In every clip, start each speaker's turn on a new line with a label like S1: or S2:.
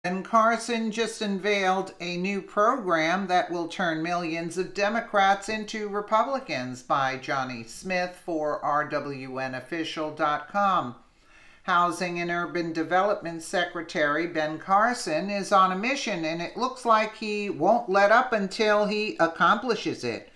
S1: And Carson just unveiled a new program that will turn millions of Democrats into Republicans by Johnny Smith for RWNofficial.com. Housing and Urban Development Secretary Ben Carson is on a mission, and it looks like he won't let up until he accomplishes it.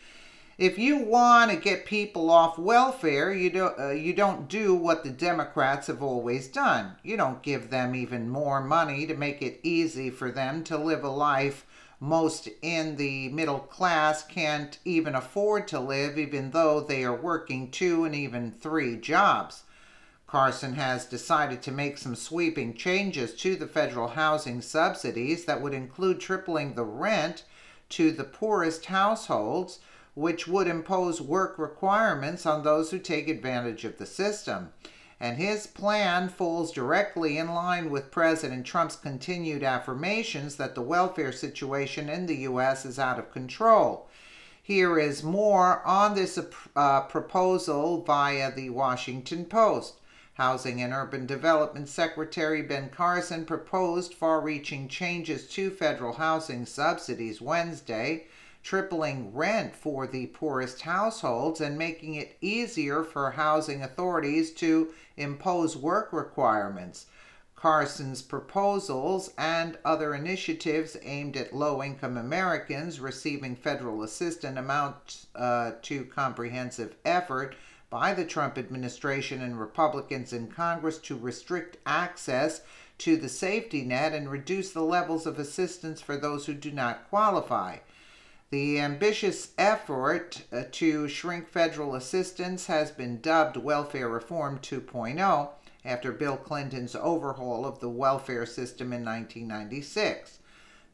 S1: If you want to get people off welfare, you don't do what the Democrats have always done. You don't give them even more money to make it easy for them to live a life most in the middle class can't even afford to live, even though they are working 2 and even 3 jobs. Carson has decided to make some sweeping changes to the federal housing subsidies that would include tripling the rent to the poorest households, which would impose work requirements on those who take advantage of the system. And his plan falls directly in line with President Trump's continued affirmations that the welfare situation in the U.S. is out of control. Here is more on this proposal via the Washington Post. Housing and Urban Development Secretary Ben Carson proposed far-reaching changes to federal housing subsidies Wednesday, tripling rent for the poorest households and making it easier for housing authorities to impose work requirements. Carson's proposals and other initiatives aimed at low-income Americans receiving federal assistance amount to comprehensive effort by the Trump administration and Republicans in Congress to restrict access to the safety net and reduce the levels of assistance for those who do not qualify. The ambitious effort to shrink federal assistance has been dubbed Welfare Reform 2.0 after Bill Clinton's overhaul of the welfare system in 1996.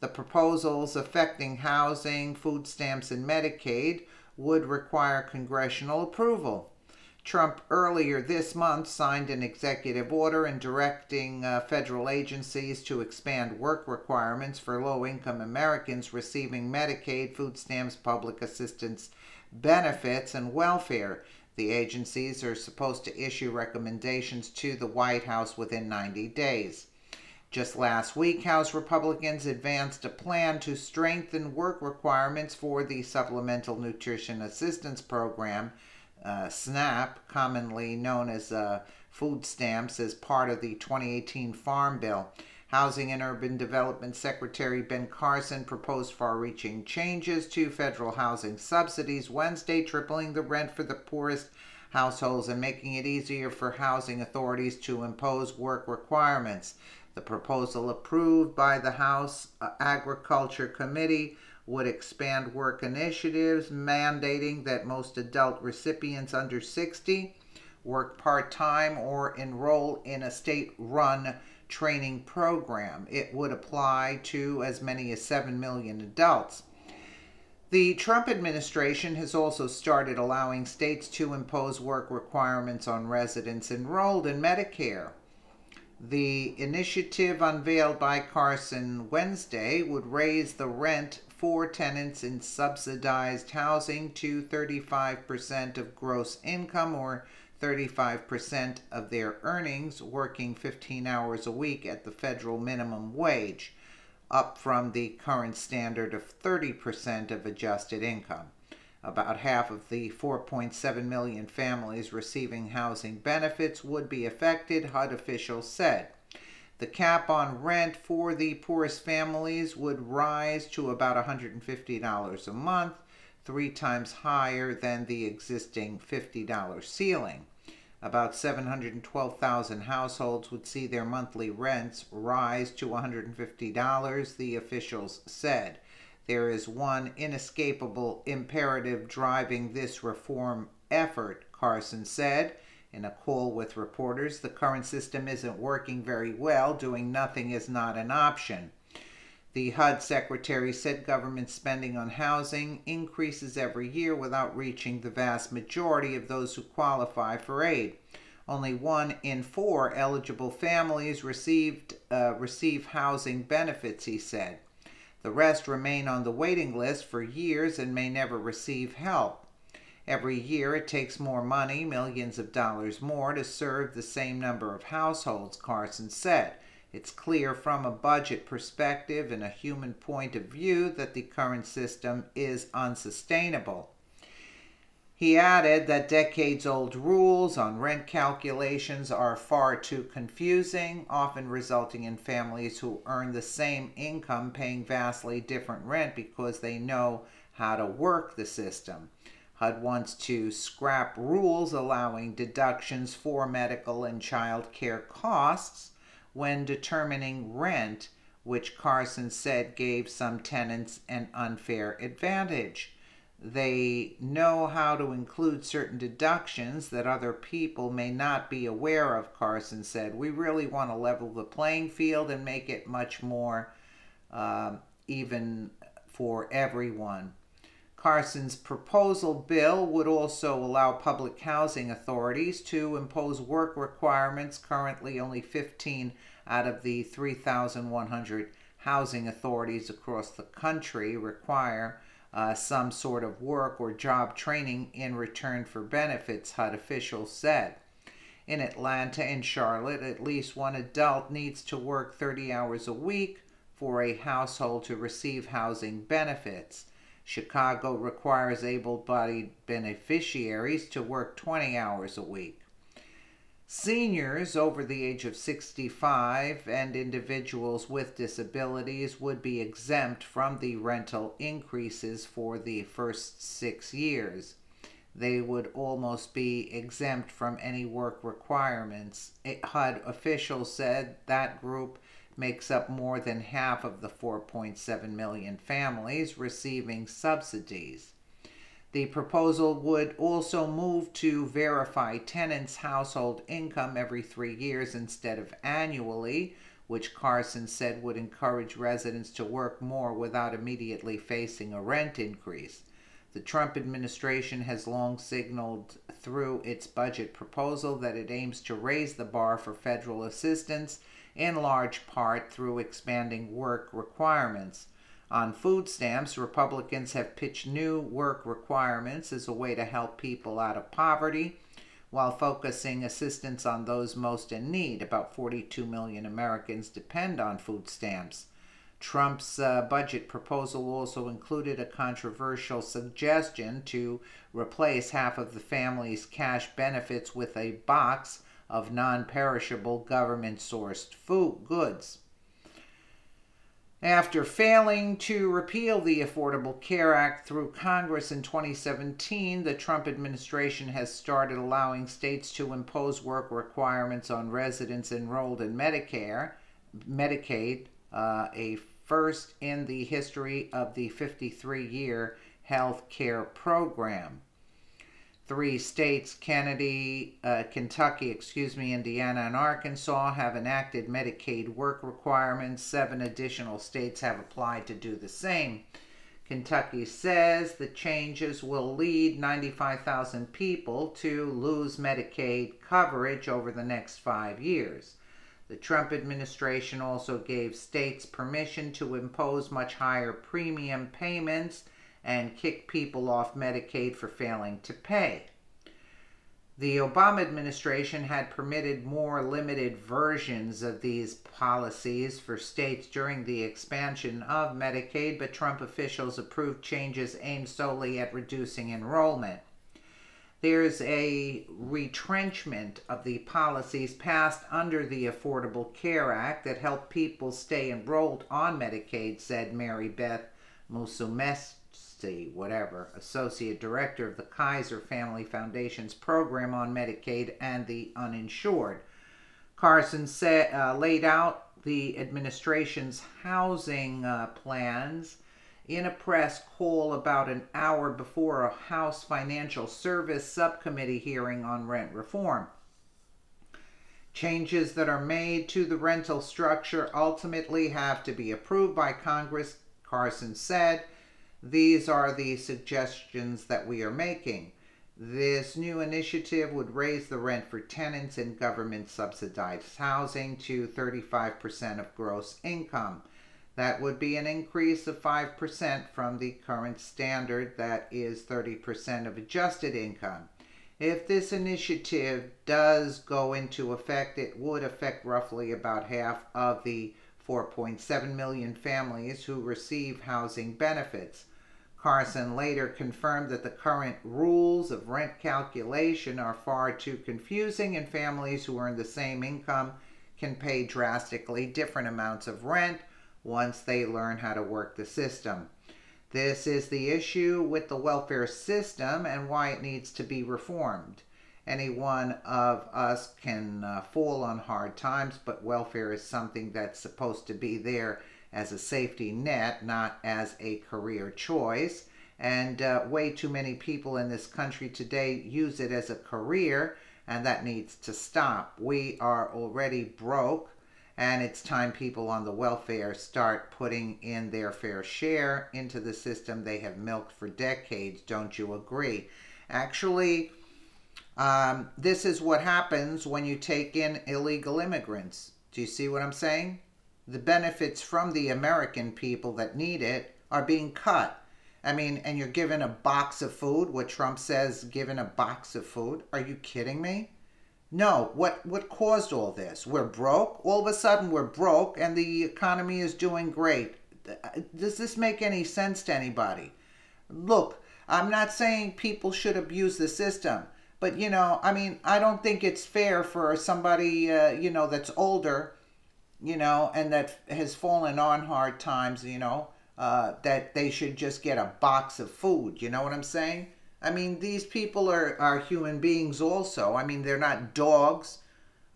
S1: The proposals affecting housing, food stamps, and Medicaid would require congressional approval. Trump earlier this month signed an executive order in directing federal agencies to expand work requirements for low-income Americans receiving Medicaid, food stamps, public assistance benefits, and welfare. The agencies are supposed to issue recommendations to the White House within 90 days. Just last week, House Republicans advanced a plan to strengthen work requirements for the Supplemental Nutrition Assistance Program, SNAP, commonly known as food stamps, as part of the 2018 Farm Bill. Housing and Urban Development Secretary Ben Carson proposed far-reaching changes to federal housing subsidies Wednesday, tripling the rent for the poorest households and making it easier for housing authorities to impose work requirements. The proposal, approved by the House Agriculture Committee, would expand work initiatives, mandating that most adult recipients under 60 work part-time or enroll in a state-run training program. It would apply to as many as 7 million adults. The Trump administration has also started allowing states to impose work requirements on residents enrolled in Medicare. The initiative unveiled by Carson Wednesday would raise the rent for tenants in subsidized housing to 35% of gross income or 35% of their earnings, working 15 hours a week at the federal minimum wage, up from the current standard of 30% of adjusted income. About half of the 4.7 million families receiving housing benefits would be affected, HUD officials said. The cap on rent for the poorest families would rise to about $150 a month, 3 times higher than the existing $50 ceiling. About 712,000 households would see their monthly rents rise to $150, the officials said. There is one inescapable imperative driving this reform effort, Carson said. In a call with reporters, the current system isn't working very well. Doing nothing is not an option. The HUD secretary said government spending on housing increases every year without reaching the vast majority of those who qualify for aid. Only 1 in 4 eligible families receive housing benefits, he said. The rest remain on the waiting list for years and may never receive help. Every year it takes more money, millions of dollars more, to serve the same number of households, Carson said. It's clear from a budget perspective and a human point of view that the current system is unsustainable. He added that decades-old rules on rent calculations are far too confusing, often resulting in families who earn the same income paying vastly different rent because they know how to work the system. HUD wants to scrap rules allowing deductions for medical and child care costs when determining rent, which Carson said gave some tenants an unfair advantage. They know how to include certain deductions that other people may not be aware of, Carson said. We really want to level the playing field and make it much more even for everyone. Carson's proposal bill would also allow public housing authorities to impose work requirements. Currently, only 15 out of the 3,100 housing authorities across the country require some sort of work or job training in return for benefits, HUD officials said. In Atlanta and Charlotte, at least one adult needs to work 30 hours a week for a household to receive housing benefits. Chicago requires able-bodied beneficiaries to work 20 hours a week. Seniors over the age of 65 and individuals with disabilities would be exempt from the rental increases for the first 6 years. They would almost be exempt from any work requirements. HUD officials said that group makes up more than half of the 4.7 million families receiving subsidies. The proposal would also move to verify tenants' household income every 3 years instead of annually, which Carson said would encourage residents to work more without immediately facing a rent increase. The Trump administration has long signaled through its budget proposal that it aims to raise the bar for federal assistance, in large part through expanding work requirements. On food stamps, Republicans have pitched new work requirements as a way to help people out of poverty while focusing assistance on those most in need. About 42 million Americans depend on food stamps. Trump's budget proposal also included a controversial suggestion to replace half of the family's cash benefits with a box of non-perishable government-sourced food goods. After failing to repeal the Affordable Care Act through Congress in 2017, the Trump administration has started allowing states to impose work requirements on residents enrolled in Medicaid, a first in the history of the 53-year health care program. 3 states, Kentucky, Indiana, and Arkansas, have enacted Medicaid work requirements. 7 additional states have applied to do the same. Kentucky says the changes will lead 95,000 people to lose Medicaid coverage over the next 5 years. The Trump administration also gave states permission to impose much higher premium payments and kick people off Medicaid for failing to pay. The Obama administration had permitted more limited versions of these policies for states during the expansion of Medicaid, but Trump officials approved changes aimed solely at reducing enrollment. There's a retrenchment of the policies passed under the Affordable Care Act that help people stay enrolled on Medicaid, said Mary Beth Musumeci, Associate Director of the Kaiser Family Foundation's program on Medicaid and the uninsured. Carson laid out the administration's housing plans in a press call about an hour before a House Financial Service Subcommittee hearing on rent reform. Changes that are made to the rental structure ultimately have to be approved by Congress, Carson said. These are the suggestions that we are making. This new initiative would raise the rent for tenants in government-subsidized housing to 35% of gross income. That would be an increase of 5% from the current standard that is 30% of adjusted income. If this initiative does go into effect, it would affect roughly about half of the 4.7 million families who receive housing benefits. Carson later confirmed that the current rules of rent calculation are far too confusing, and families who earn the same income can pay drastically different amounts of rent once they learn how to work the system. This is the issue with the welfare system and why it needs to be reformed. Any one of us can fall on hard times, but welfare is something that's supposed to be there as a safety net, not as a career choice. And way too many people in this country today use it as a career, and that needs to stop. We are already broke, and it's time people on the welfare start putting in their fair share into the system they have milked for decades. Don't you agree? Actually, this is what happens when you take in illegal immigrants. Do you see what I'm saying? The benefits from the American people that need it are being cut. I mean, and you're given a box of food, what Trump says, given a box of food. Are you kidding me? No, what caused all this? We're broke? All of a sudden we're broke and the economy is doing great. Does this make any sense to anybody? Look, I'm not saying people should abuse the system, but I mean, I don't think it's fair for somebody, that's older, and that has fallen on hard times, that they should just get a box of food. You know what I'm saying? I mean, these people are human beings also. I mean, they're not dogs.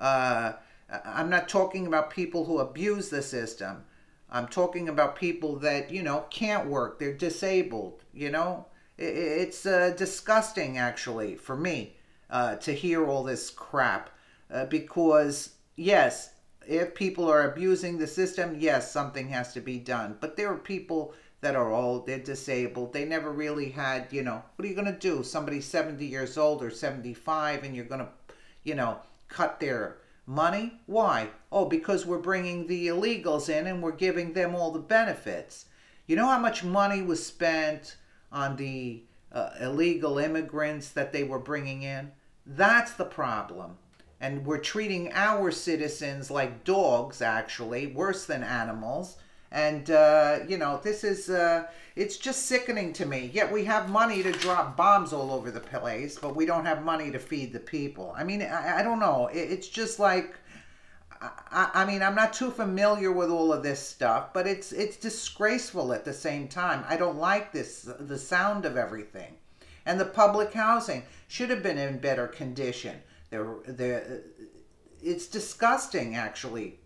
S1: I'm not talking about people who abuse the system. I'm talking about people that, can't work. They're disabled, It's disgusting, actually, for me to hear all this crap. Because, yes, if people are abusing the system, yes, something has to be done. But there are people that are old, they're disabled, they never really had, what are you going to do? Somebody's 70 years old or 75 and you're going to, cut their money? Why? Oh, because we're bringing the illegals in and we're giving them all the benefits. You know how much money was spent on the illegal immigrants that they were bringing in? That's the problem. And we're treating our citizens like dogs, actually, worse than animals. And, this is, it's just sickening to me. Yet we have money to drop bombs all over the place, but we don't have money to feed the people. I mean, I don't know. It's just like, I mean, I'm not too familiar with all of this stuff, but it's disgraceful at the same time. I don't like the sound of everything. And the public housing should have been in better condition. It's disgusting, actually.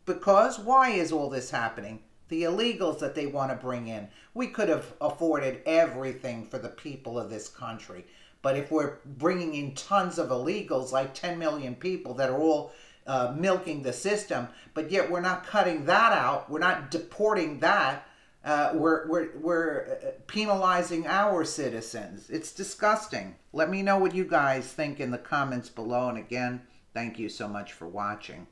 S1: Because why is all this happening? The illegals that they want to bring in. We could have afforded everything for the people of this country. But if we're bringing in tons of illegals, like 10 million people that are all milking the system, but yet we're not cutting that out, we're not deporting that, we're penalizing our citizens. It's disgusting. Let me know what you guys think in the comments below. And again, thank you so much for watching.